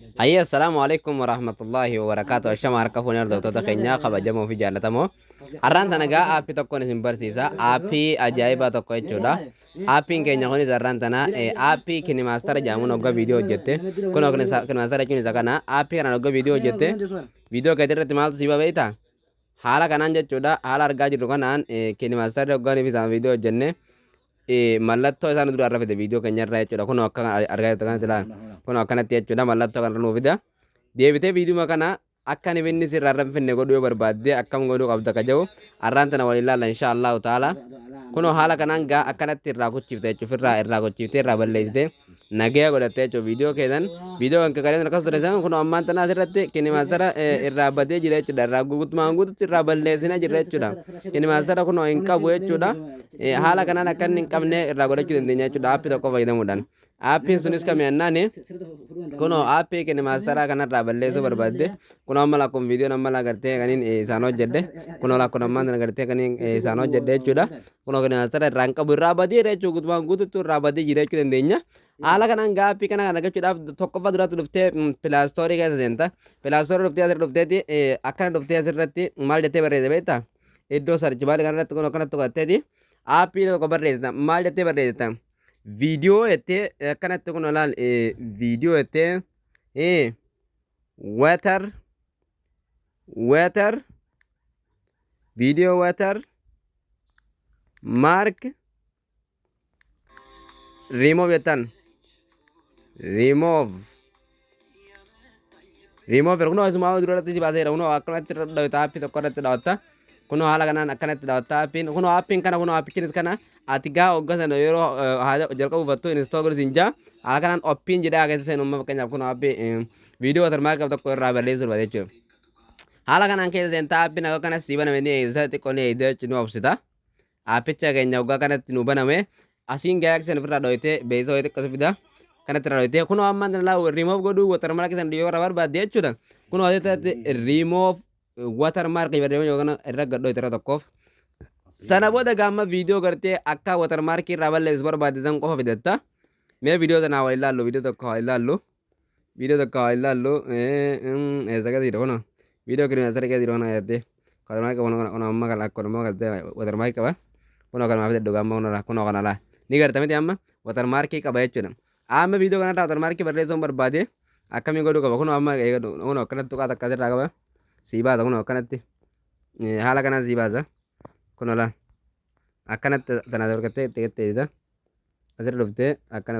أي السلام عليكم ورحمة الله وبركاته الشمع ركفون يرد وتوتا خينيا خبا جمو في جالتمو أران تنغا آبي تكون سنبر سيسا آبي أجايبا تكوي چودا آبي كينيا خوني زران تنا آبي كيني ماستر جامو نوغا فيديو جتے كنو كني ماستر چوني سكنا آبي كنا نوغا فيديو جتے فيديو كتير تمال سيبا بيتا حالا كنان جچودا حالا أرغاجي رغنان كيني ماستر رغاني في سام فيديو جنة mallattoo isaan dura arrafete viidiyoo keenyarraa jechuudha kun akka argaa jirtu kanatti ilaala kun akkanatti jechuudha mallattoo kan nuu fida deebitee viidiyoo kana akka inni binni sirraa arrafinne godhuu yoo barbaadde akkam godhuu qabda ka jedhu arraan tana waliin ilaalla insha allahu taala kun haala kanaan gaa akkanatti irraa kuchifte jechuuf irraa kuchifte irraa balleessite nagaya godhattee jechuuf viidiyoo kan kakaaleen akkas ture isaan kun ammaan tana asirratti kini maastara irraa badee jira jechuudha irraa guutumaan guututti irraa balleessina jira jechuudha kini maastara kun hin qabu jechuudha haala kanaan akka inni hin qabne irraa godhachuu dandeenya jechuudha aappii tokko fayyadamuudhaan aappiin sunis kami annaani kun aappii kini maastara kanarraa balleessuu barbaadde kun amma lakkoon viidiyoon amma lagartee kaniin isaan hojjedhe kun lakkoon ammaan tana gartee kaniin isaan hojjedhe jechuudha kun kini maastara irraa hin qabu irraa badee jechuudha guutumaan guututti irraa badee jira jechuu dandeenya haala kanaan gaappii kana argachuudhaaf tokkoffaa duratti dhuftee pilaastoorii keessa seenta pilaastoorii dhuftee asirra dhufteeti akkana dhuftee asirratti maal jettee barreesse beektaa iddoo sarchi baali kanarratti kun akkanatti qo'atteeti aappii tokko barreessita maal jettee barreessita viidiyoo jettee akkanatti kun olaal viidiyoo jettee weetar viidiyoo weetar maark riimoof jettan remove kuno asuma durratti si baaseera kuno akkanatti dhawata aappii tokko irratti dhawatta kuno haala kanaan akkanatti dhawatta aappiin kuno aappiin kana kuno aappichinis kana ati gaa hoggasan yeroo jalqabu fattu instagram sinja haala kanaan oppiin jedhaa keessa seen umma fakkeenyaaf kuno aappii viidiyoo watarmaark qabu tokko irraa balleessuu barbaada jechuudha haala kanaan keessa seenta aappiin akka kanas si baname ni eegisa xiqqoo ni eegdee nu obsita aappicha keenya hoggaa kanatti nu baname asiin gaa akka seen ofirraa dhawite beeksisa wayii xiqqoo fida kanatti raawwatee kun ammaan tana laa remove godhuu watermark san dhiyoo barbaadde jechuudha kun waanti remove watermark jedhamee yookaan irra gadhoo irra tokkoof sana booda gaamma viidiyoo gartee akka watermark irraa balleessu barbaadde san qofa fidatta mee viidiyoo sana waa ilaallu viidiyoo tokko waa ilaallu eessa gadi kun viidiyoo kiriina sare gadi kun ayyatte watermark kun amma kan akka kun gartee watermark qaba kun kan maafite dhugaamma kun kan alaa ni gartamete amma watermark qaba jechuudha amma viidiyoo kanarraa watermarkii barreessuun barbaade akkamiin godhuu qaba kun amma kun akkanatti tuqaata akkasirraa qaba sii baasa kun akkanatti haala kanaan sii baasa kun olaan akkanatti tana dorgattee itti getteessita asirra dhuftee akkana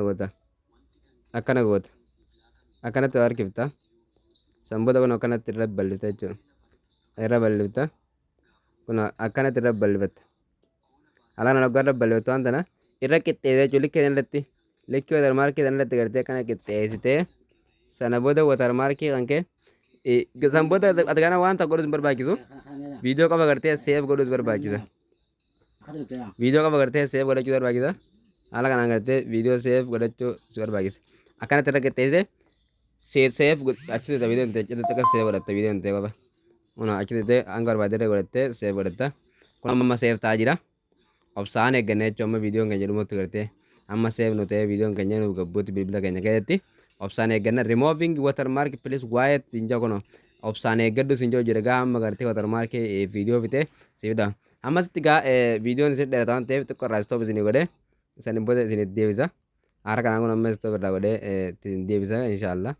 goota akkanatti harkifta sanboota kun akkanatti irra bal'ifta jechuudha irra bal'ifta kun akkanatti irra bal'ifatta haala kana hoggaa irra bal'iftu waan tana irra qixxeessee jechuudha likkeen irratti lekkii watermarkii san irratti gartee kana qixxeessitee sana booda watermarkii kan kee san booda ati kana waan tokko godhuus barbaachisu viidiyoo qaba gartee seef godhuus barbaachisa viidiyoo qaba gartee seef godhachuu barbaachisa haala kanaan gartee viidiyoo seef godhachuu si barbaachisa akkanatti irra qixxeessite seef achitti ta'e viidiyoo ta'e cidha xiqqaa seef godhatta viidiyoo ta'e qaba kuna achitti hanga barbaadde godhattee seef godhatta kun amma seef ta'aa jira obsaan eeggannee jechuun amma viidiyoon keenya jedhumutti gartee amma seef nu ta'ee viidiyoon keenya nu gabbuutti bilbila keenya keessatti obsaan eegganna removing watermark please quiet sinja kono obsaan eeggaddu sinjoo jedhe gaa amma gartee watermark viidiyoo fite siifda ammasitti gaa viidiyoon isin dheerata waan ta'eef xiqqoo irraa stop isinii godhe isin booda isin deebisa haala kanaan kun amma stop irraa godhe isin deebisa inshaallah